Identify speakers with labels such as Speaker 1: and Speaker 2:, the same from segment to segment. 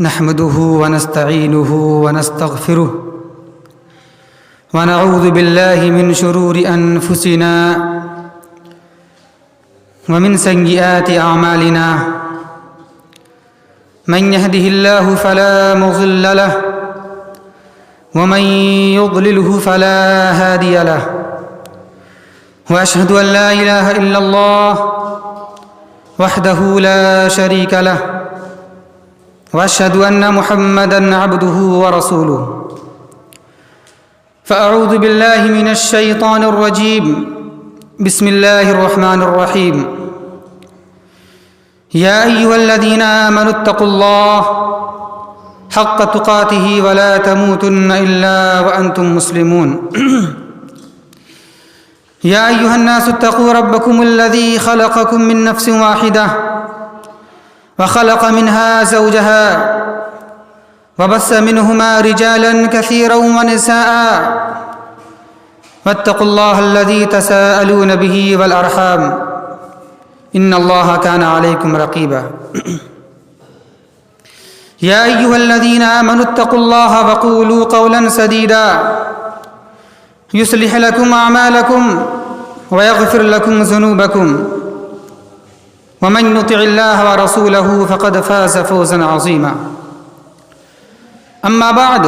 Speaker 1: نحمده ونستعينه ونستغفره ونعوذ بالله من شرور أنفسنا ومن سيئات أعمالنا من يهده الله فلا مضل له ومن يضلله فلا هادي له وأشهد أن لا إله إلا الله وحده لا شريك له وأشهد أن محمدًا عبده ورسوله فأعوذ بالله من الشيطان الرجيم بسم الله الرحمن الرحيم يا أيها الذين آمنوا اتقوا الله حق تقاته ولا تموتن إلا وأنتم مسلمون يا أيها الناس اتقوا ربكم الذي خلقكم من نفس واحدة وخلق منها زوجها وبث منهما رجالا كثيرا ونساء واتقوا الله الذي تساءلون به والأرحام إن الله كان عليكم رقيبا يا أيها الذين آمنوا اتقوا الله وقولوا قولا سديدا يصلح لكم أعمالكم ويغفر لكم ذنوبكم ومن يطع الله ورسوله فقد فاز فوزا عظيما أما بعد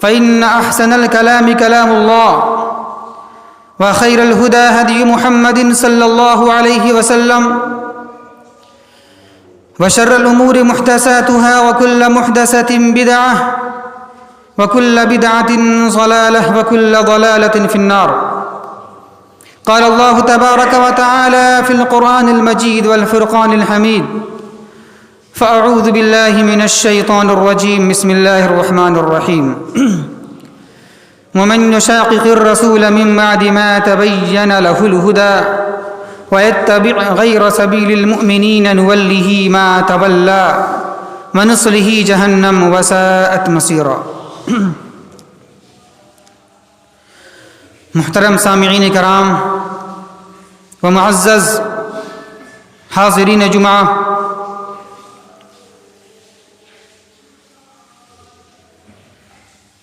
Speaker 1: فإن أحسن الكلام كلام الله وخير الهدى هدي محمد صلى الله عليه وسلم وشر الأمور محدثاتها وكل محدثة بدعة وكل بدعة ضلالة وكل ضلالة في النار قال الله تبارك وتعالى في القرآن المجيد والفرقان الحميد فأعوذ بالله من الشيطان الرجيم بسم الله الرحمن الرحيم ومن يشاقق الرسول من بعد ما تبين له الهدى ويتبع غير سبيل المؤمنين نوله ما تولى ونصله جهنم وساءت مصيرا محترم سامعین کرام و معزز حاضرین جمعہ،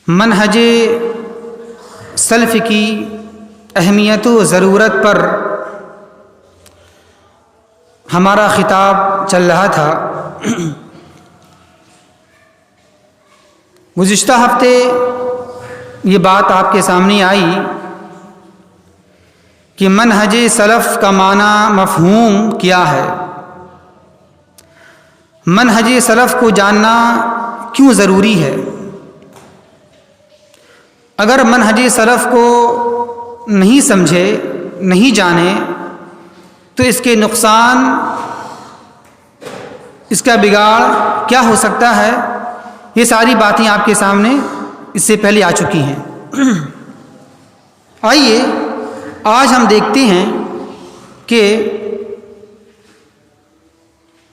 Speaker 1: منہج سلف کی اہمیت و ضرورت پر ہمارا خطاب چل رہا تھا۔ گزشتہ ہفتے یہ بات آپ کے سامنے آئی کہ منہج سلف کا معنی مفہوم کیا ہے، منہج سلف کو جاننا کیوں ضروری ہے۔ اگر منہج سلف کو نہیں سمجھے، نہیں جانے تو اس کے نقصان، اس کا بگاڑ کیا ہو سکتا ہے، یہ ساری باتیں آپ کے سامنے اس سے پہلے آ چکی ہیں۔ آئیے آج ہم دیکھتے ہیں کہ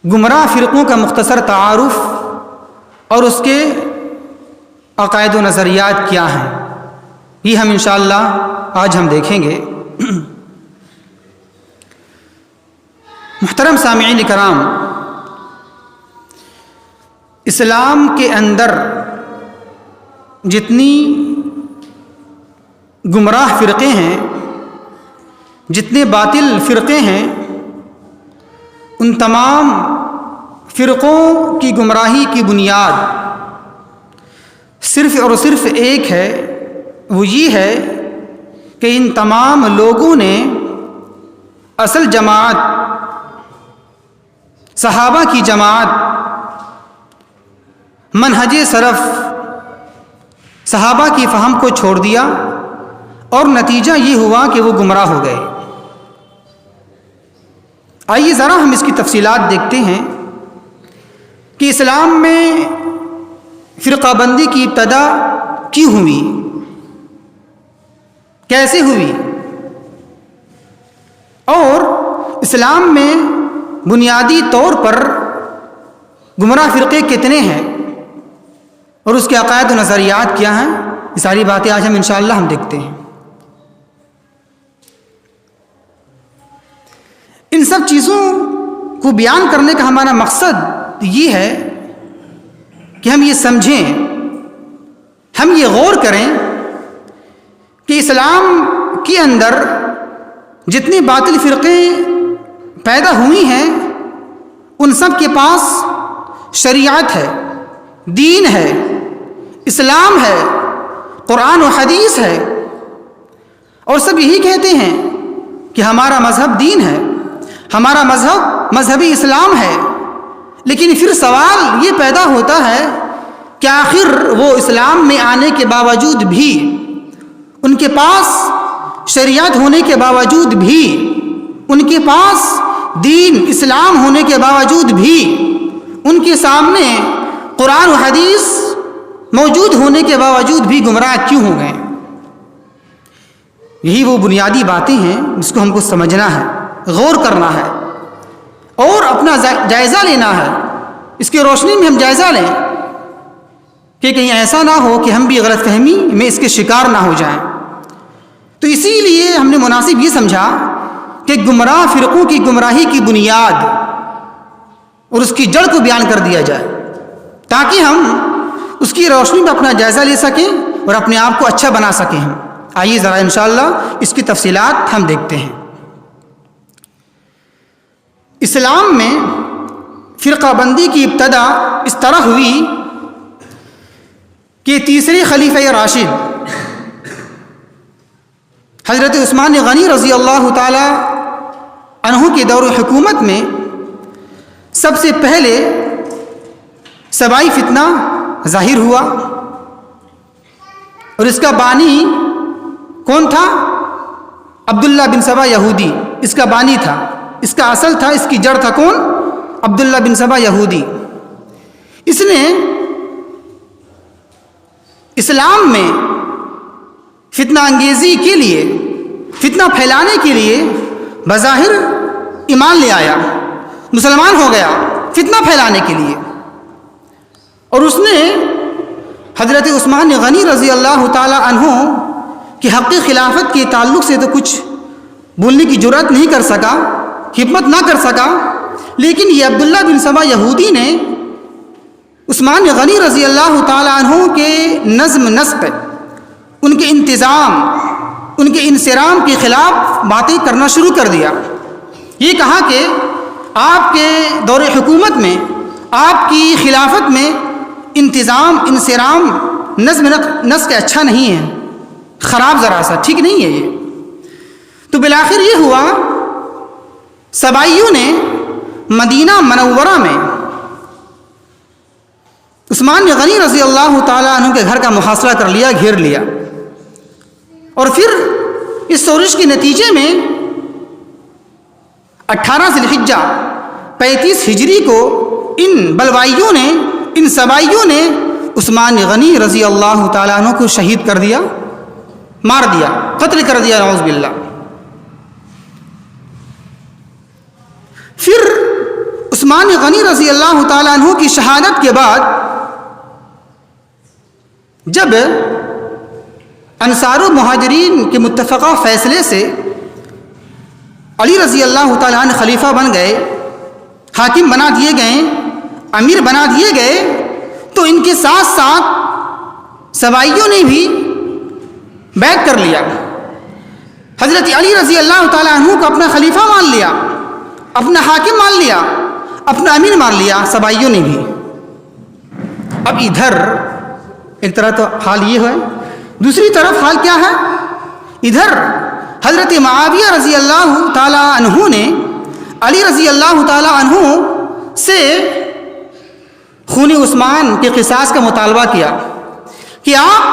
Speaker 1: گمراہ فرقوں کا مختصر تعارف اور اس کے عقائد و نظریات کیا ہیں، یہ ہم انشاءاللہ آج ہم دیکھیں گے۔ محترم سامعین کرام، اسلام کے اندر جتنی گمراہ فرقے ہیں، جتنے باطل فرقے ہیں، ان تمام فرقوں کی گمراہی کی بنیاد صرف اور صرف ایک ہے، وہ یہ ہے کہ ان تمام لوگوں نے اصل جماعت، صحابہ کی جماعت، منہج سلف، صحابہ کی فہم کو چھوڑ دیا اور نتیجہ یہ ہوا کہ وہ گمراہ ہو گئے۔ آئیے ذرا ہم اس کی تفصیلات دیکھتے ہیں کہ اسلام میں فرقہ بندی کی ابتدا کیوں ہوئی، کیسے ہوئی، اور اسلام میں بنیادی طور پر گمراہ فرقے کتنے ہیں اور اس کے عقائد و نظریات کیا ہیں، یہ ساری باتیں آج ہم انشاءاللہ ہم دیکھتے ہیں۔ ان سب چیزوں کو بیان کرنے کا ہمارا مقصد یہ ہے کہ ہم یہ سمجھیں، ہم یہ غور کریں کہ اسلام کے اندر جتنے باطل فرقے پیدا ہوئی ہیں ان سب کے پاس شریعت ہے، دین ہے، اسلام ہے، قرآن و حدیث ہے، اور سب یہی کہتے ہیں کہ ہمارا مذہب دین ہے، ہمارا مذہب مذہبی اسلام ہے۔ لیکن پھر سوال یہ پیدا ہوتا ہے کہ آخر وہ اسلام میں آنے کے باوجود بھی، ان کے پاس شریعت ہونے کے باوجود بھی، ان کے پاس دین اسلام ہونے کے باوجود بھی، ان کے سامنے قرآن و حدیث موجود ہونے کے باوجود بھی گمراہ کیوں ہو گئے؟ یہی وہ بنیادی باتیں ہیں جس کو ہم کو سمجھنا ہے، غور کرنا ہے اور اپنا جائزہ لینا ہے۔ اس کی روشنی میں ہم جائزہ لیں کہ کہیں ایسا نہ ہو کہ ہم بھی غلط فہمی میں اس کے شکار نہ ہو جائیں۔ تو اسی لیے ہم نے مناسب یہ سمجھا کہ گمراہ فرقوں کی گمراہی کی بنیاد اور اس کی جڑ کو بیان کر دیا جائے تاکہ ہم اس کی روشنی میں اپنا جائزہ لے سکیں اور اپنے آپ کو اچھا بنا سکیں۔ ہم آئیے ذرا انشاءاللہ اس کی تفصیلات ہم دیکھتے ہیں۔ اسلام میں فرقہ بندی کی ابتدا اس طرح ہوئی کہ تیسرے خلیفہ راشد حضرت عثمان غنی رضی اللہ تعالی عنہ کے دور حکومت میں سب سے پہلے سبائی فتنہ ظاہر ہوا، اور اس کا بانی کون تھا؟ عبداللہ بن سبا یہودی اس کا بانی تھا، اس کا اصل تھا، اس کی جڑ تھا کون؟ عبداللہ بن سبا یہودی۔ اس نے اسلام میں فتنہ انگیزی کے لیے، فتنہ پھیلانے کے لیے بظاہر ایمان لے آیا، مسلمان ہو گیا فتنہ پھیلانے کے لیے، اور اس نے حضرت عثمان غنی رضی اللہ تعالی عنہ کہ حق خلافت کے تعلق سے تو کچھ بولنے کی جرأت نہیں کر سکا، ہمت نہ کر سکا، لیکن یہ عبداللہ بن سبا یہودی نے عثمان غنی رضی اللہ تعالی عنہ کے نظم نسق، ان کے انتظام، ان کے انصرام کے خلاف باتیں کرنا شروع کر دیا۔ یہ کہا کہ آپ کے دور حکومت میں، آپ کی خلافت میں انتظام، انصرام، نظم نسق اچھا نہیں ہے، خراب ذرا سا، ٹھیک نہیں ہے یہ۔ تو بالآخر یہ ہوا سبائیوں نے مدینہ منورہ میں عثمان غنی رضی اللہ تعالیٰ عنہ کے گھر کا محاصرہ کر لیا، گھیر لیا، اور پھر اس سازش کے نتیجے میں 18 ذی الحجہ 35 ہجری کو ان بلوائیوں نے، ان سبائیوں نے عثمان غنی رضی اللہ تعالیٰ عنہ کو شہید کر دیا، مار دیا، قتل کر دیا، نعوذ باللہ۔ پھر عثمان غنی رضی اللہ تعالیٰ عنہ کی شہادت کے بعد جب انصار و مہاجرین کے متفقہ فیصلے سے علی رضی اللہ تعالیٰ عنہ خلیفہ بن گئے، حاکم بنا دیے گئے، امیر بنا دیے گئے، تو ان کے ساتھ ساتھ سبائیوں نے بھی بیعت کر لیا، حضرت علی رضی اللہ تعالیٰ عنہ کو اپنا خلیفہ مان لیا، اپنا حاکم مان لیا، اپنا امیر مان لیا، سبائیوں نے بھی۔ اب ادھر ایک طرح تو حال یہ ہے، دوسری طرف حال کیا ہے؟ ادھر حضرت معاویہ رضی اللہ تعالی عنہ نے علی رضی اللہ تعالی عنہ سے خون عثمان کے قصاص کا مطالبہ کیا کہ آپ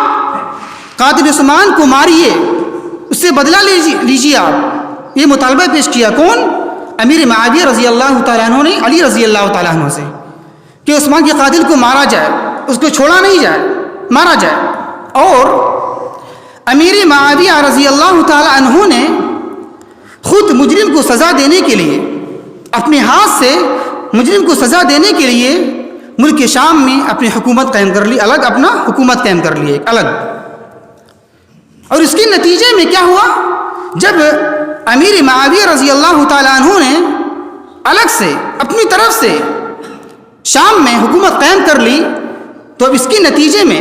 Speaker 1: قاتل عثمان کو ماریے، اس سے بدلہ لیجیے آپ، یہ مطالبہ پیش کیا۔ کون؟ امیر معاویہ رضی اللہ تعالیٰ عنہ نے علی رضی اللہ تعالیٰ عنہ سے کہ عثمان کے قاتل کو مارا جائے، اس کو چھوڑا نہیں جائے، مارا جائے۔ اور امیر معاویہ رضی اللہ تعالیٰ عنہ نے خود مجرم کو سزا دینے کے لیے، اپنے ہاتھ سے مجرم کو سزا دینے کے لیے ملک شام میں اپنی حکومت قائم کر لی، الگ اپنا حکومت قائم کر لی، الگ۔ اور اس کے نتیجے میں کیا ہوا؟ جب امیر معاویہ رضی اللہ تعالیٰ عنہ نے الگ سے اپنی طرف سے شام میں حکومت قائم کر لی، تو اب اس کے نتیجے میں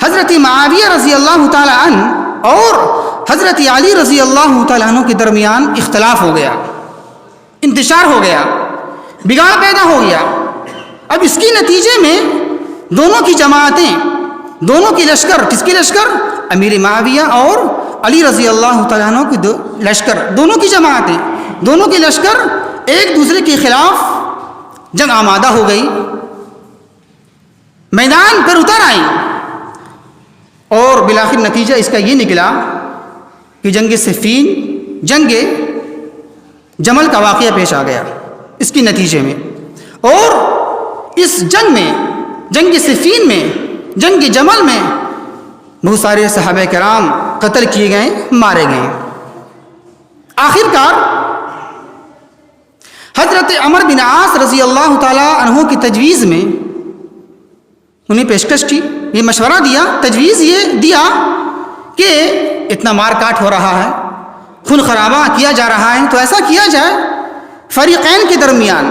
Speaker 1: حضرت معاویہ رضی اللہ تعالی عنہ اور حضرت علی رضی اللہ تعالیٰ عنہ کے درمیان اختلاف ہو گیا، انتشار ہو گیا، بگاڑ پیدا ہو گیا۔ اب اس کے نتیجے میں دونوں کی جماعتیں، دونوں کی لشکر، کس کی لشکر؟ امیر معاویہ اور علی رضی اللہ تعالیٰ عنہ کی لشکر، دونوں کی جماعتیں، دونوں کی لشکر ایک دوسرے کے خلاف جنگ آمادہ ہو گئی، میدان پر اتر آئیں، اور بالآخر نتیجہ اس کا یہ نکلا کہ جنگ صفین، جنگ جمل کا واقعہ پیش آ گیا اس کے نتیجے میں۔ اور اس جنگ میں، جنگ صفین میں، جنگ جمل میں بہت سارے صحابہ کرام قتل کیے گئے، مارے گئے۔ آخر کار حضرت عمر بن عاص رضی اللہ تعالیٰ عنہ کی تجویز میں انہیں پیشکش کی، یہ مشورہ دیا، تجویز یہ دیا کہ اتنا مار کاٹ ہو رہا ہے، خون خرابہ کیا جا رہا ہے، تو ایسا کیا جائے فریقین کے درمیان،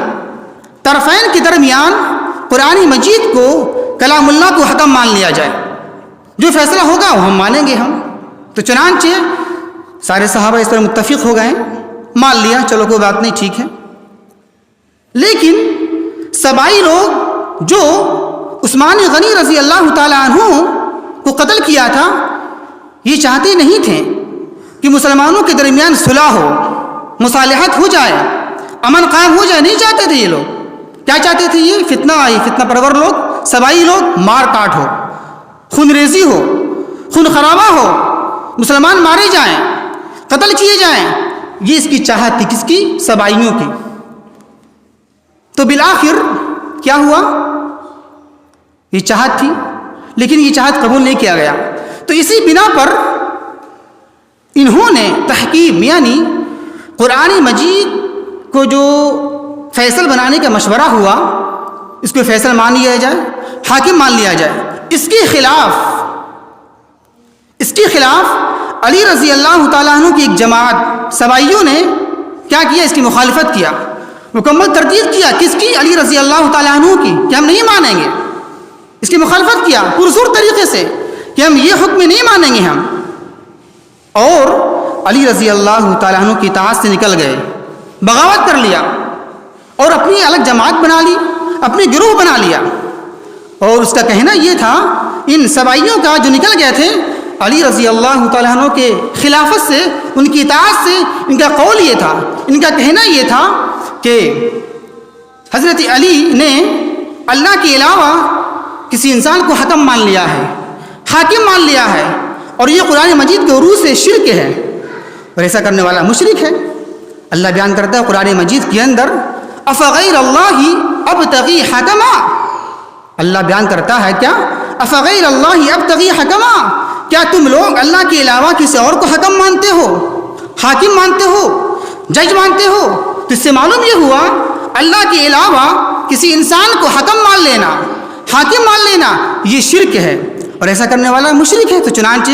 Speaker 1: طرفین کے درمیان قرآن مجید کو، کلام اللہ کو حکم مان لیا جائے، جو فیصلہ ہوگا وہ ہم مانیں گے ہم۔ تو چنانچہ سارے صحابہ اس پر متفق ہو گئے، مان لیا، چلو کوئی بات نہیں، ٹھیک ہے۔ لیکن سبائی لوگ جو عثمان غنی رضی اللہ تعالیٰ عنہ کو قتل کیا تھا، یہ چاہتے نہیں تھے کہ مسلمانوں کے درمیان صلح ہو، مصالحت ہو جائے، امن قائم ہو جائے، نہیں چاہتے تھے یہ لوگ۔ کیا چاہتے تھے؟ یہ فتنہ پرور لوگ، سبائی لوگ، مار کاٹ ہو، خون ریزی ہو، خون خرابہ ہو، مسلمان مارے جائیں، قتل کیے جائیں، یہ اس کی چاہت تھی، کس کی؟ سبائیوں کی۔ تو بالآخر کیا ہوا؟ یہ چاہت تھی، لیکن یہ چاہت قبول نہیں کیا گیا۔ تو اسی بنا پر انہوں نے تحکیم، یعنی قرآن مجید کو جو فیصل بنانے کا مشورہ ہوا، اس کو فیصل مان لیا جائے، حاکم مان لیا جائے، اس کے خلاف علی رضی اللہ تعالیٰ عنہ کی ایک جماعت سبائیوں نے کیا کیا؟ اس کی مخالفت کیا، مکمل تردید کیا، کس کی؟ علی رضی اللہ تعالیٰ عنہ کی، کہ ہم نہیں مانیں گے، اس کی مخالفت کیا پرزور طریقے سے کہ ہم یہ حکم نہیں مانیں گے ہم، اور علی رضی اللہ تعالیٰ عنہ کی اطاعت سے نکل گئے، بغاوت کر لیا، اور اپنی الگ جماعت بنا لی، اپنی گروہ بنا لیا۔ اور اس کا کہنا یہ تھا، ان سبائیوں کا جو نکل گئے تھے علی رضی اللہ تعالیٰ عنہ کے خلافت سے، ان کی اطاعت سے، ان کا قول یہ تھا، ان کا کہنا یہ تھا کہ حضرت علی نے اللہ کے علاوہ کسی انسان کو حکم مان لیا ہے، حاکم مان لیا ہے، اور یہ قرآن مجید کے عروج سے شرک ہے، اور ایسا کرنے والا مشرک ہے۔ اللہ بیان کرتا ہے قرآن مجید کے اندر، افغیر اللہ ابتغی حکما، اللہ بیان کرتا ہے کیا؟ افغیر اللہ ابتغی حکما، کیا تم لوگ اللہ کے علاوہ کسی اور کو حکم مانتے ہو، حاکم مانتے ہو، جج مانتے ہو؟ تو اس سے معلوم یہ ہوا اللہ کے علاوہ کسی انسان کو حکم مان لینا، حاکم مان لینا، یہ شرک ہے، اور ایسا کرنے والا مشرک ہے۔ تو چنانچہ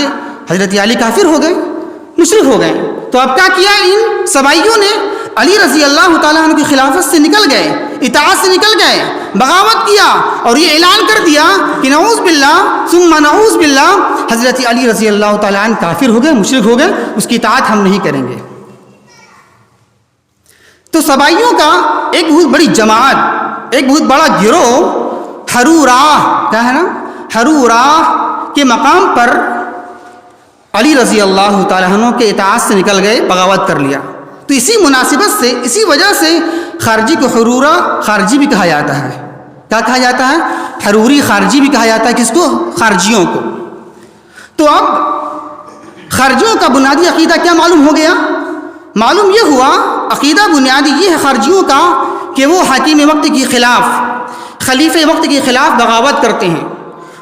Speaker 1: حضرت علی کافر ہو گئے، مشرک ہو گئے۔ تو اب کیا کیا ان سبائیوں نے؟ علی رضی اللہ تعالیٰ عنہ کی خلافت سے نکل گئے، اطاعت سے نکل گئے، بغاوت کیا، اور یہ اعلان کر دیا کہ نعوذ باللہ ثم نعوذ باللہ، حضرت علی رضی اللہ تعالیٰ عنہ کافر ہو گئے، مشرک ہو گئے، اس کی اطاعت ہم نہیں کریں گے۔ تو سبائیوں کا ایک بہت بڑی جماعت، ایک بہت بڑا گروہ حروراہ، کیا ہے نا، حروراہ کے مقام پر علی رضی اللہ تعالیٰ عنہ کے اطاعت سے نکل گئے، بغاوت کر لیا۔ تو اسی مناسبت سے، اسی وجہ سے خارجی کو حرورہ خارجی بھی کہا جاتا ہے۔ کیا کہا جاتا ہے؟ حروری خارجی بھی کہا جاتا ہے، کس کو؟ خارجیوں کو۔ تو اب خارجیوں کا بنیادی عقیدہ کیا معلوم ہو گیا؟ معلوم یہ ہوا، عقیدہ بنیادی یہ ہے خارجیوں کا کہ وہ حاکم وقت کے خلاف، خلیفہ وقت کے خلاف بغاوت کرتے ہیں،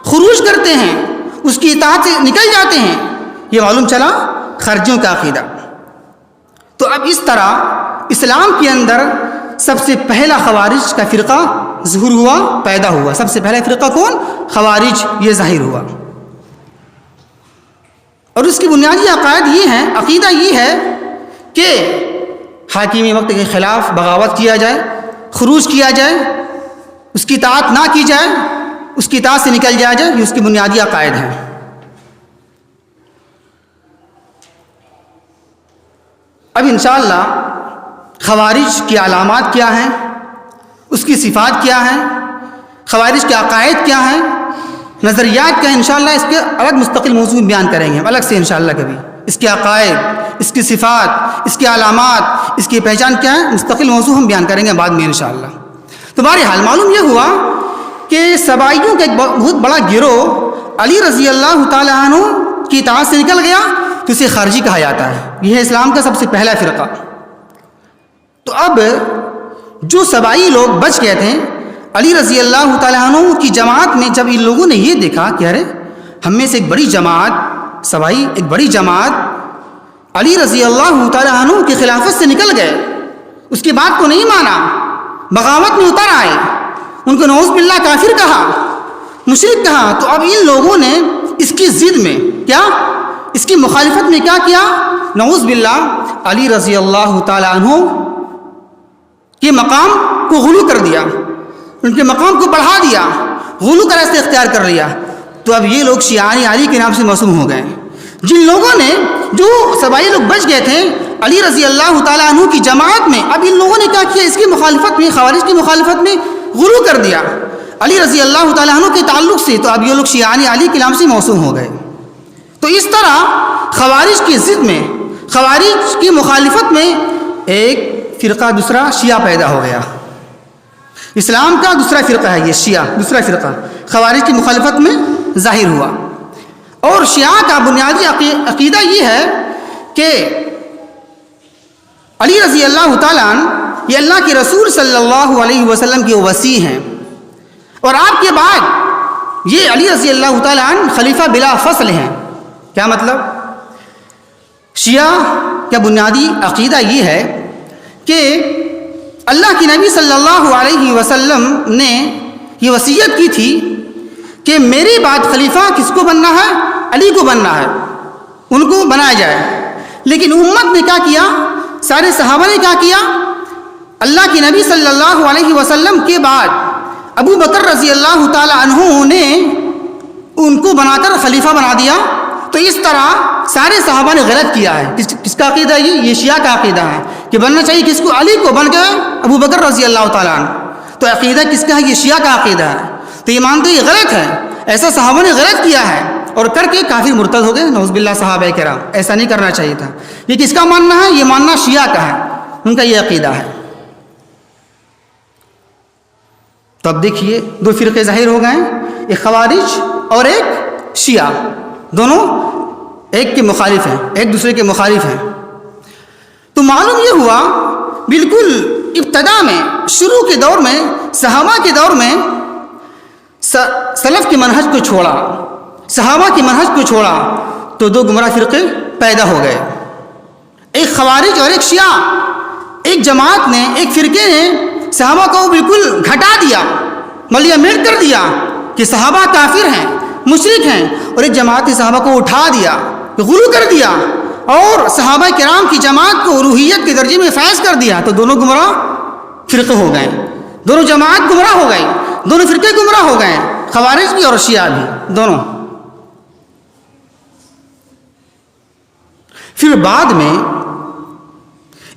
Speaker 1: خروج کرتے ہیں، اس کی اطاعت سے نکل جاتے ہیں۔ یہ معلوم چلا خارجیوں کا عقیدہ۔ تو اب اس طرح اسلام کے اندر سب سے پہلا خوارج کا فرقہ ظہور ہوا، پیدا ہوا۔ سب سے پہلا فرقہ کون؟ خوارج، یہ ظاہر ہوا۔ اور اس کی بنیادی عقائد یہ ہیں، عقیدہ یہ ہے کہ حاکمی وقت کے خلاف بغاوت کیا جائے، خروج کیا جائے، اس کی اطاعت نہ کی جائے، اس کی اطاعت سے نکل جایا جائے، یہ اس کی بنیادی عقائد ہیں۔ اب انشاءاللہ خوارج کی علامات کیا ہیں، اس کی صفات کیا ہیں، خوارج کے عقائد کیا ہیں، نظریات کیا ہیں، انشاءاللہ اس کے الگ مستقل موضوع بیان کریں گے الگ سے انشاءاللہ کبھی۔ اس کے عقائد، اس کی صفات، اس کی علامات، اس کی پہچان کیا ہے، مستقل موضوع ہم بیان کریں گے بعد میں انشاءاللہ۔ تو بہرحال معلوم یہ ہوا کہ سبائیوں کا ایک بہت بڑا گروہ علی رضی اللہ تعالیٰ عنہ کی اطاعت سے نکل گیا تو اسے خارجی کہا جاتا ہے۔ یہ ہے اسلام کا سب سے پہلا فرقہ۔ تو اب جو سبائی لوگ بچ گئے تھے علی رضی اللہ تعالیٰ عنہ کی جماعت میں، جب ان لوگوں نے یہ دیکھا کہ ارے ہم میں سے ایک بڑی جماعت، سبائی ایک بڑی جماعت علی رضی اللہ تعالیٰ عنہ کی خلافت سے نکل گئے، اس کی بات کو نہیں مانا، بغاوت میں اتر آئے، ان کو نعوذ باللہ کافر کہا، مشرک کہا، تو اب ان لوگوں نے اس کی ضد میں کیا، اس کی مخالفت میں کیا کیا، نعوذ باللہ علی رضی اللہ تعالیٰ عنہ کے مقام کو غلو کر دیا، ان کے مقام کو بڑھا دیا، غلو کا راستہ اختیار کر لیا۔ تو اب یہ لوگ شیعان علی کے نام سے موسوم ہو گئے۔ جن لوگوں نے، جو سبائی لوگ بچ گئے تھے علی رضی اللہ تعالیٰ عنہ کی جماعت میں، اب ان لوگوں نے کیا کیا، اس کی مخالفت میں، خوارج کی مخالفت میں غلو کر دیا علی رضی اللہ تعالیٰ عنہ کے تعلق سے، تو اب یہ لوگ شیعان علی کے نام سے موسوم ہو گئے۔ تو اس طرح خوارج کی ضد میں، خوارج کی مخالفت میں ایک فرقہ دوسرا شیعہ پیدا ہو گیا۔ اسلام کا دوسرا فرقہ ہے یہ شیعہ، دوسرا فرقہ خوارج کی مخالفت میں ظاہر ہوا۔ اور شیعہ کا بنیادی عقیدہ یہ ہے کہ علی رضی اللہ تعالیٰ عنہ یہ اللہ کے رسول صلی اللہ علیہ وسلم کے وصی ہیں، اور آپ کے بعد یہ علی رضی اللہ تعالیٰ عنہ خلیفہ بلا فصل ہیں۔ کیا مطلب؟ شیعہ کا بنیادی عقیدہ یہ ہے کہ اللہ کے نبی صلی اللہ علیہ وسلم نے یہ وصیت کی تھی کہ میری بعد خلیفہ کس کو بننا ہے؟ علی کو بننا ہے، ان کو بنایا جائے۔ لیکن امت نے کیا کیا، سارے صحابہ نے کیا کیا، اللہ کے نبی صلی اللہ علیہ وسلم کے بعد ابو بکر رضی اللہ تعالی عنہ نے ان کو بنا کر خلیفہ بنا دیا۔ تو اس طرح سارے صحابہ نے غلط کیا ہے۔ کس کا عقیدہ ہے یہ شیعہ کا عقیدہ ہے کہ بننا چاہیے کس کو، علی کو، بن گئے ابو بکر رضی اللہ تعالیٰ عنہ۔ تو عقیدہ کس کا ہے؟ یہ شیعہ کا عقیدہ ہے۔ تو یہ مانتے یہ غلط ہے، ایسا صحابہ نے غلط کیا ہے اور کر کے کافر مرتد ہو گئے، نعوذ باللہ صحابہ کرام، ایسا نہیں کرنا چاہیے تھا۔ یہ کس کا ماننا ہے؟ یہ ماننا شیعہ کا ہے، ان کا یہ عقیدہ ہے۔ تو اب دیکھیے دو فرقے ظاہر ہو گئے، ایک خوارج اور ایک شیعہ، دونوں ایک کے مخالف ہیں، ایک دوسرے کے مخالف ہیں۔ تو معلوم یہ ہوا بالکل ابتدا میں، شروع کے دور میں، صحابہ کے دور میں سلف کے منہج کو چھوڑا، صحابہ کے منہج کو چھوڑا تو دو گمراہ فرقے پیدا ہو گئے، ایک خوارج اور ایک شیعہ۔ ایک جماعت نے، ایک فرقے نے صحابہ کو بالکل گھٹا دیا، ملیا میٹ کر دیا کہ صحابہ کافر ہیں، مشرک ہیں، اور ایک جماعت نے صحابہ کو اٹھا دیا، غلو کر دیا اور صحابہ کرام کی جماعت کو الوہیت کے درجے میں فائز کر دیا۔ تو دونوں گمراہ فرقے ہو گئے، دونوں جماعت گمراہ ہو گئی، دونوں فرقے گمراہ ہو گئے، خوارج بھی اور شیعہ بھی دونوں۔ پھر بعد میں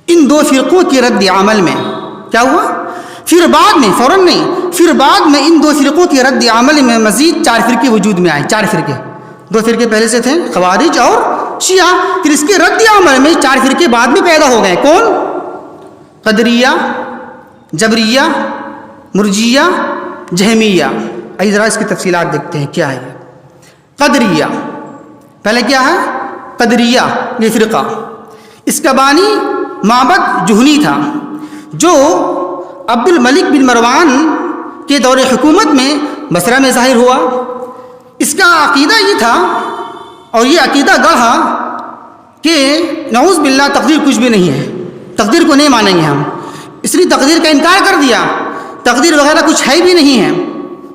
Speaker 1: ان دو فرقوں کے رد عمل میں کیا ہوا؟ پھر بعد میں، فوراً نہیں، پھر بعد میں ان دو فرقوں کے رد عمل میں مزید 4 فرقے وجود میں آئے۔ 4 فرقے، 2 فرقے پہلے سے تھے، خوارج اور شیعہ، پھر اس کے رد عمل میں 4 فرقے بعد میں پیدا ہو گئے۔ کون؟ قدریہ، جبریہ، مرجیہ، جہمیہ۔ آئیے ذرا اس کی تفصیلات دیکھتے ہیں کیا ہے یہ قدریہ۔ پہلے کیا ہے؟ قدریہ، یہ فرقہ، اس کا بانی معبد جہنی تھا، جو عبد الملک بن مروان کے دور حکومت میں بصرہ میں ظاہر ہوا۔ اس کا عقیدہ یہ تھا اور یہ عقیدہ گڑھا کہ نعوذ باللہ تقدیر کچھ بھی نہیں ہے، تقدیر کو نہیں مانیں گے ہم، اس لیے تقدیر کا انکار کر دیا، تقدیر وغیرہ کچھ ہے بھی نہیں ہے،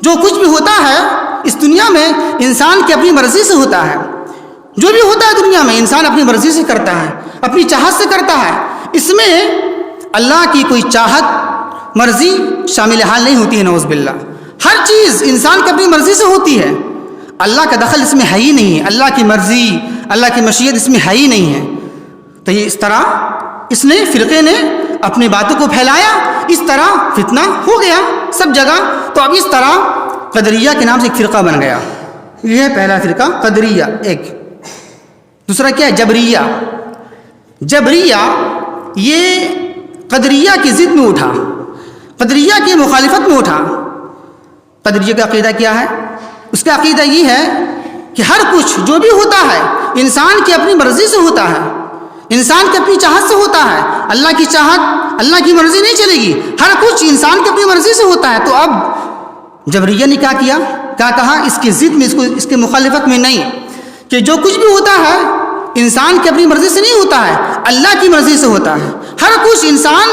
Speaker 1: جو کچھ بھی ہوتا ہے اس دنیا میں انسان کی اپنی مرضی سے ہوتا ہے، جو بھی ہوتا ہے دنیا میں انسان اپنی مرضی سے کرتا ہے، اپنی چاہت سے کرتا ہے، اس میں اللہ کی کوئی چاہت مرضی شامل حال نہیں ہوتی ہے، نعوذ باللہ۔ ہر چیز انسان کی اپنی مرضی سے ہوتی ہے، اللہ کا دخل اس میں ہے ہی نہیں ہے، اللہ کی مرضی اللہ کی مشیت اس میں ہے ہی نہیں ہے۔ تو یہ اس طرح اس نے فرقے نے اپنی باتوں کو پھیلایا، اس طرح فتنہ ہو گیا سب جگہ۔ تو اب اس طرح قدریہ کے نام سے ایک فرقہ بن گیا، یہ ہے پہلا فرقہ قدریہ ایک۔ دوسرا کیا ہے؟ جبریہ۔ جبریہ یہ قدریہ کی ضد میں اٹھا، قدریہ کی مخالفت میں اٹھا۔ قدریہ کا عقیدہ کیا ہے؟ اس کا عقیدہ یہ ہے کہ ہر کچھ جو بھی ہوتا ہے انسان کی اپنی مرضی سے ہوتا ہے، انسان کی اپنی چاہت سے ہوتا ہے۔ اللہ کی چاہت اللہ کی مرضی نہیں چلے گی، ہر کچھ انسان کی اپنی مرضی سے ہوتا ہے۔ تو اب جبریہ نے کیا کیا؟ کیا کہا؟ اس کی ضد میں، اس کے مخالفت میں نہیں، کہ جو کچھ بھی ہوتا ہے انسان کی اپنی مرضی سے نہیں ہوتا ہے، اللہ کی مرضی سے ہوتا ہے۔ ہر کچھ انسان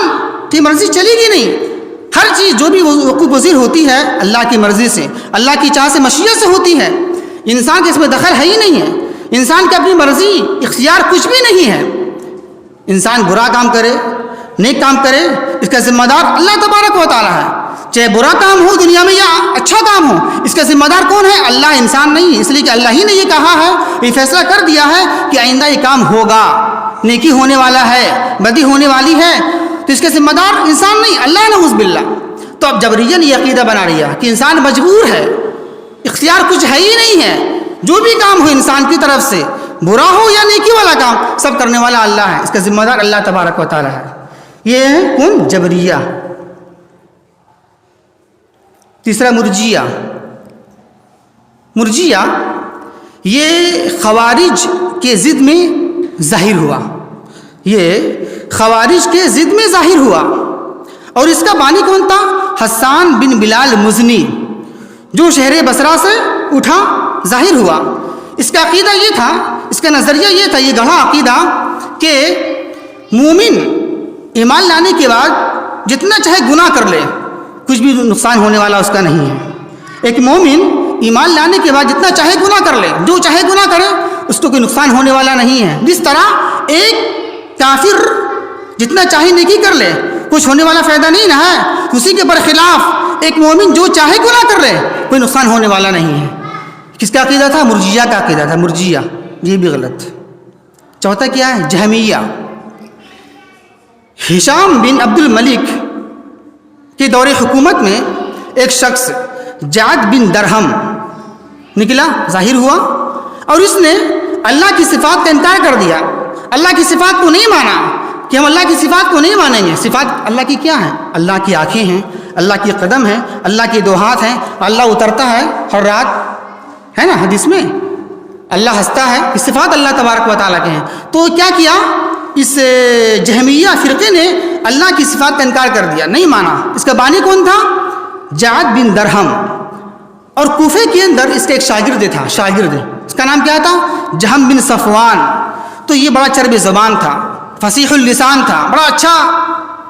Speaker 1: کی مرضی چلے گی نہیں، ہر چیز جو بھی وقوع پذیر ہوتی ہے اللہ کی مرضی سے، اللہ کی چاہت سے، مشیت سے ہوتی ہے۔ انسان کے اس میں دخل ہے ہی نہیں ہے، انسان کی اپنی مرضی اختیار کچھ بھی نہیں ہے۔ انسان برا کام کرے نیک کام کرے، اس کا ذمہ دار اللہ تبارک و تعالیٰ ہے، چاہے برا کام ہو دنیا میں یا اچھا کام ہو، اس کا ذمہ دار کون ہے؟ اللہ، انسان نہیں ہے۔ اس لیے کہ اللہ ہی نے یہ کہا ہے، یہ فیصلہ کر دیا ہے کہ آئندہ یہ کام ہوگا، نیکی ہونے والا ہے، بدی ہونے والی ہے، تو اس کے ذمہ دار انسان نہیں، اللہ ہے، نعوذ باللہ۔ تو اب جبریہ نے یہ عقیدہ بنا لیا کہ انسان مجبور ہے، اختیار کچھ ہے ہی نہیں ہے، جو بھی کام ہو انسان کی طرف سے، برا ہو یا نیکی والا کام، سب کرنے والا اللہ ہے، اس کا ذمہ دار اللہ تبارک و تعالیٰ ہے۔ یہ ہے کون؟ جبریہ۔ تیسرا مرجیہ۔ مرجیہ یہ خوارج کے ضد میں ظاہر ہوا، یہ خوارج کے ضد میں ظاہر ہوا، اور اس کا بانی کون تھا؟ حسان بن بلال مزنی، جو شہر بصرہ سے اٹھا، ظاہر ہوا۔ اس کا عقیدہ یہ تھا، اس کا نظریہ یہ تھا، یہ گڑھا عقیدہ، کہ مومن ایمان لانے کے بعد جتنا چاہے گناہ کر لے، کچھ بھی نقصان ہونے والا اس کا نہیں ہے۔ ایک مومن ایمان لانے کے بعد جتنا چاہے گناہ کر لے، جو چاہے گناہ کرے، اس کو کوئی نقصان ہونے والا نہیں ہے۔ جس طرح ایک کافر جتنا چاہے نیکی کر لے، کچھ ہونے والا فائدہ نہیں نہ ہے، اسی کے برخلاف ایک مومن جو چاہے گناہ کر لے، کوئی نقصان ہونے والا نہیں ہے۔ کس کا عقیدہ تھا؟ مرجیہ کا عقیدہ تھا، مرجیہ، یہ بھی غلط۔ چوتھا کیا ہے؟ جہمیہ۔ ہشام بن عبد الملک کے دور حکومت میں ایک شخص جعد بن درہم نکلا، ظاہر ہوا، اور اس نے اللہ کی صفات کا انکار کر دیا، اللہ کی صفات کو نہیں مانا، کہ ہم اللہ کی صفات کو نہیں مانیں گے۔ صفات اللہ کی کیا ہیں؟ اللہ کی آنکھیں ہیں، اللہ کی قدم ہے، اللہ کے دو ہاتھ ہیں، اللہ اترتا ہے ہر رات، ہے نا حدیث میں، اللہ ہنستا ہے، یہ صفات اللہ تبارک و تعالیٰ کے ہیں۔ تو کیا کیا اس جہمیہ فرقے نے؟ اللہ کی صفات کا انکار کر دیا، نہیں مانا۔ اس کا بانی کون تھا؟ جعد بن درہم، اور کوفے کے اندر اس کا ایک شاگرد تھا، شاگرد، اس کا نام کیا تھا؟ جہم بن صفوان۔ تو یہ بڑا چرب زبان تھا، فصیح اللسان تھا، بڑا اچھا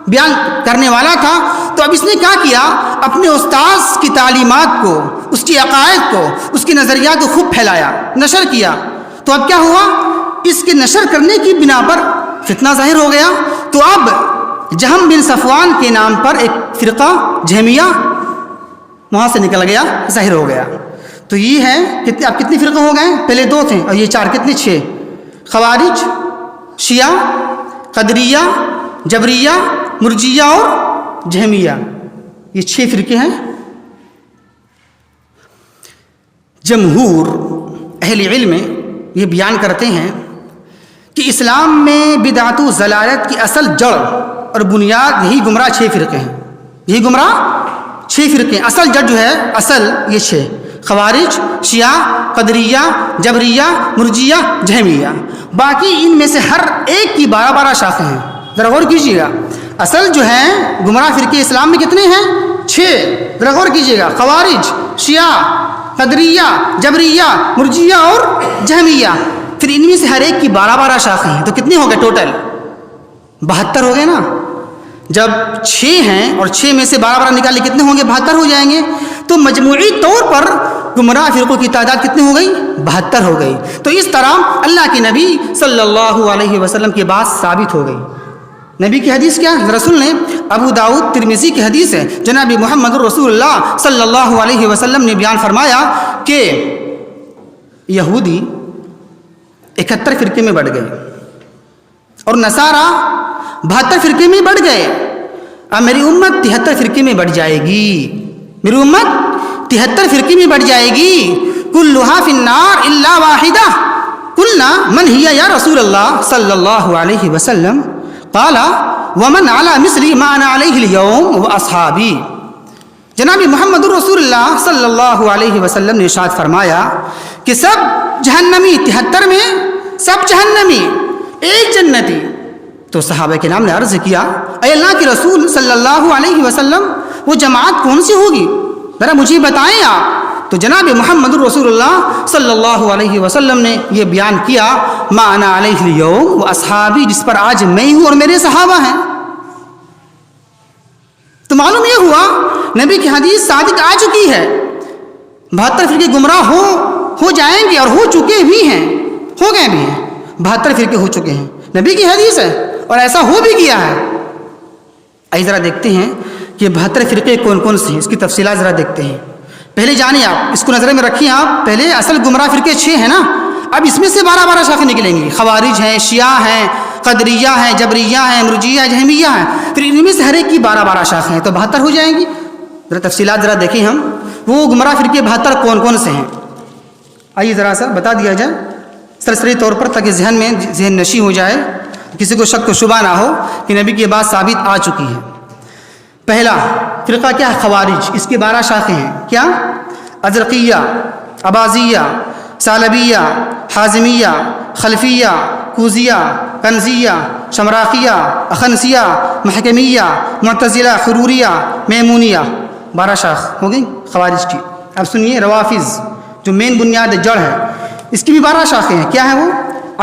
Speaker 1: بیان کرنے والا تھا۔ تو اب اس نے کیا کیا؟ اپنے استاذ کی تعلیمات کو، اس کی عقائد کو، اس کے نظریات کو خوب پھیلایا، نشر کیا۔ تو اب کیا ہوا؟ اس کے نشر کرنے کی بنا پر فتنہ ظاہر ہو گیا۔ تو اب جہم بن صفوان کے نام پر ایک فرقہ جہمیہ وہاں سے نکل گیا، ظاہر ہو گیا۔ تو یہ ہے اب کتنے فرقے ہو گئے؟ پہلے 2 تھے اور یہ 4، کتنے؟ 6۔ خوارج، شیعہ، قدریہ، جبریہ، مرجیہ اور جہمیہ، یہ 6 فرقے ہیں۔ جمہور اہل علم یہ بیان کرتے ہیں کہ اسلام میں بدعت و ضلالت کی اصل جڑ اور بنیاد یہی گمراہ 6 فرقے ہیں، یہی گمراہ 6 فرقے، اصل جڑ جو ہے، اصل یہ 6: خوارج، شیعہ، قدریہ، جبریہ، مرجیہ، جہمیہ۔ باقی ان میں سے ہر ایک کی 12 شاخیں ہیں، ذرا غور کیجیے گا۔ اصل جو ہیں گمراہ فرقے اسلام میں کتنے ہیں؟ 6، ذرا غور کیجیے گا۔ خوارج، شیعہ، قدریہ، جبریہ، مرجیہ اور جہمیہ۔ پھر ان میں سے ہر ایک کی 12 شاخیں ہیں، تو کتنے ہو گئے ٹوٹل؟ 72 ہو گئے نا۔ جب 6 ہیں اور 6 میں سے 12 نکالے کتنے ہوں گے؟ 72 ہو جائیں گے۔ تو مجموعی طور پر گمراہ فرقوں کی تعداد کتنی ہو گئی؟ 72 ہو گئی۔ تو اس طرح اللہ کے نبی صلی اللہ علیہ وسلم کی بات ثابت ہو گئی، نبی کی حدیث کیا ہے؟ رسول نے ابو داؤد ترمذی کی حدیث ہے، جناب محمد رسول اللہ صلی اللہ علیہ وسلم نے بیان فرمایا کہ یہودی 71 فرقے میں بڑھ گئے اور نصارہ 72 فرقے میں بڑھ گئے، اب میری امت 73 فرقے میں بڑھ جائے گی، میری امت 73 فرقے میں بڑھ جائے گی، کلھا فی النار الا واحدہ، قلنا من ہی یا رسول اللہ صلی اللہ علیہ وسلم، قال ومن علی مثلی ما انا علیہ اليوم واصحابی۔ جناب محمد رسول اللہ صلی اللہ علیہ وسلم نے ارشاد فرمایا کہ سب جہنمی، 73 میں سب جہنمی، ایک جنتی۔ تو صحابہ کے نام نے عرض کیا اے اللہ کے رسول صلی اللہ علیہ وسلم وہ جماعت کون سی ہوگی، ذرا مجھے بتائیں آپ۔ تو جناب محمد رسول اللہ صلی اللہ علیہ وسلم نے یہ بیان کیا ما انا علیہ اليوم و اصحابی، جس پر آج میں ہوں اور میرے صحابہ ہیں۔ تو معلوم یہ ہوا نبی کی حدیث صادق آ چکی ہے، 72 فرقے گمراہ ہو جائیں گے اور ہو چکے بھی ہیں، ہو گئے بھی ہیں، 72 فرقے ہو چکے ہیں، نبی کی حدیث ہے اور ایسا ہو بھی گیا ہے۔ آئیے ذرا دیکھتے ہیں کہ 72 فرقے کون کون سے ہیں، اس کی تفصیلات ذرا دیکھتے ہیں۔ پہلے جانیں آپ، اس کو نظر میں رکھیں آپ، پہلے اصل گمراہ فرقے 6 ہیں نا، اب اس میں سے 12 شاخیں نکلیں گی، خوارج ہیں، شیعہ ہیں، قدریہ ہیں، جبریہ ہیں، مرجیہ، جہمیہ ہیں، پھر ان میں سے ہر ایک کی 12 شاخیں ہیں، تو 72 ہو جائیں گی۔ ذرا تفصیلات ذرا دیکھیں ہم، وہ گمراہ فرقے 72 کون کون سے ہیں، آئیے ذرا سا بتا دیا جائے سرسری طور پر، تاکہ ذہن نشی ہو جائے، کسی کو شک و شبہ نہ ہو کہ نبی کی بات ثابت آ چکی ہے۔ پہلا فرقہ کیا ہے؟ خوارج، اس کی 12 شاخیں ہیں، کیا؟ ازرقیہ، اباضیہ، ثعلبیہ، حازمیہ، خلفیہ، کوزیہ، کنزیہ، شمراخیہ، اخنسیہ، محکمیہ، معتزلہ، حروریہ، میمونیہ، 12 شاخ ہو گئی خوارج کی۔ اب سنیے روافظ، جو مین بنیاد جڑ ہے، اس کی بھی 12 شاخیں ہیں، کیا ہے وہ؟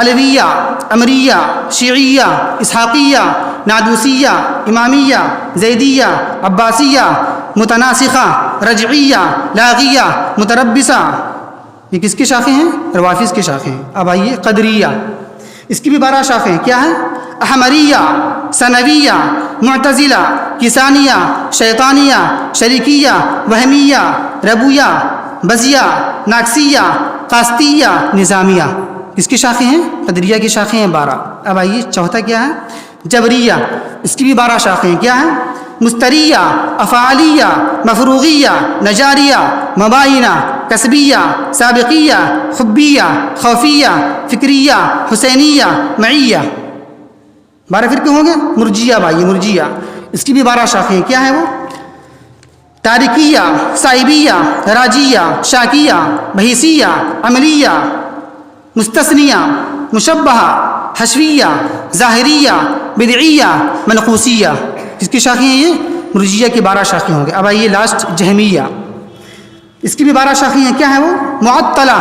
Speaker 1: علویہ، امریہ، شیعیہ، اسحاقیہ، نادوسیہ، امامیہ، زیدیہ، عباسیہ، متناسخہ، رجعیہ، لاغیہ، متربصہ، یہ کس کی شاخیں ہیں؟ روافظ کی شاخیں ہیں۔ اب آئیے قدریہ، اس کی بھی 12 شاخیں، کیا ہے؟ احمریہ، ثنویہ، معتزلہ، کسانیہ، شیطانیہ، شریکیہ، وہمیہ، ربویہ، بزیہ، ناکسیہ، قاسطیہ، نظامیہ، کس کی شاخیں ہیں؟ قدریہ کی شاخیں ہیں 12۔ اب آئیے چوتھا کیا ہے؟ جبریہ، اس کی بھی 12 شاخیں ہیں، کیا ہیں؟ مستریہ، افعالیہ، مفروغیہ، نجاریہ، مباینہ، کسبیہ، سابقیہ، حبیہ، خوفیہ، فکریہ، حسینیہ، معیہ، 12 فرقے ہوں گے۔ مرجیہ، بھائی مرجیہ، اس کی بھی 12 شاخیں ہیں، کیا ہیں وہ؟ تارکیہ، صائبیہ، راجیہ، شاکیہ، بحیثیہ، عملیہ، مستثنیہ، مشبہہ، حشویہ، ظاہریہ، بدعیہ، منقوسیہ، کس کی شاخیں ہیں؟ یہ مرجیہ کی 12 شاخیں ہوں گے۔ اب آئیے لاسٹ جہمیہ، اس کی بھی 12 شاخیں ہیں، کیا ہیں وہ؟ معطلہ،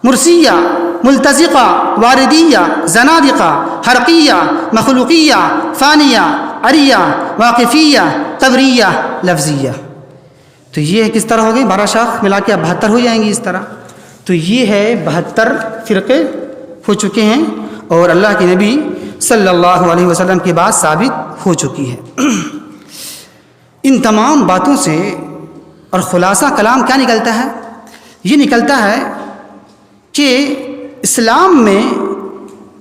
Speaker 1: مرسیہ، ملتزقہ، واردیہ، زنادقہ، حرقیہ، مخلوقیہ، فانیہ، عریہ، واقفیہ، قبریہ، لفظیہ۔ تو یہ کس طرح ہو گئی؟ 12 شاخ ملا کے اب 72 ہو جائیں گی اس طرح۔ تو یہ ہے 72 فرقے ہو چکے ہیں اور اللہ کے نبی صلی اللہ علیہ وسلم کی بات ثابت ہو چکی ہے۔ ان تمام باتوں سے اور خلاصہ کلام کیا نکلتا ہے؟ یہ نکلتا ہے کہ اسلام میں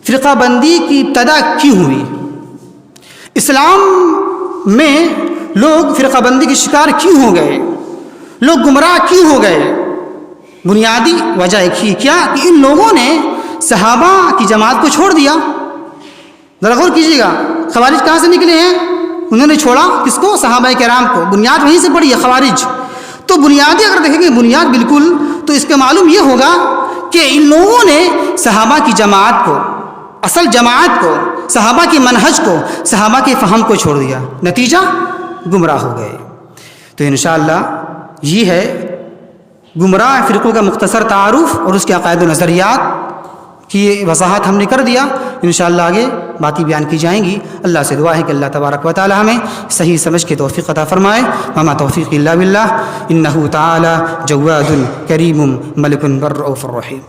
Speaker 1: فرقہ بندی کی ابتدا کیوں ہوئی، اسلام میں لوگ فرقہ بندی کے شکار کیوں ہو گئے، لوگ گمراہ کیوں ہو گئے؟ بنیادی وجہ ایک ہی، کیا کہ ان لوگوں نے صحابہ کی جماعت کو چھوڑ دیا۔ ذرا غور کیجیے گا، خوارج کہاں سے نکلے ہیں؟ انہوں نے چھوڑا کس کو؟ صحابہ کرام کو، بنیاد وہیں سے پڑی ہے خوارج۔ تو بنیادی اگر دیکھیں گے بنیاد بالکل، تو اس کا معلوم یہ ہوگا کہ ان لوگوں نے صحابہ کی جماعت کو، اصل جماعت کو، صحابہ کے منہج کو، صحابہ کے فہم کو چھوڑ دیا، نتیجہ گمراہ ہو گئے۔ تو انشاءاللہ یہ ہے گمراہ فرقوں کا مختصر تعارف اور اس کے عقائد و نظریات کی وضاحت ہم نے کر دیا۔ انشاءاللہ آگے باتیں بیان کی جائیں گی۔ اللہ سے دعا ہے کہ اللہ تبارک و تعالی ہمیں صحیح سمجھ کے توفیق عطا فرمائے۔ وما توفیق الا باللہ، انہ تعالی جواد کریم ملک بر رؤوف الرحیم۔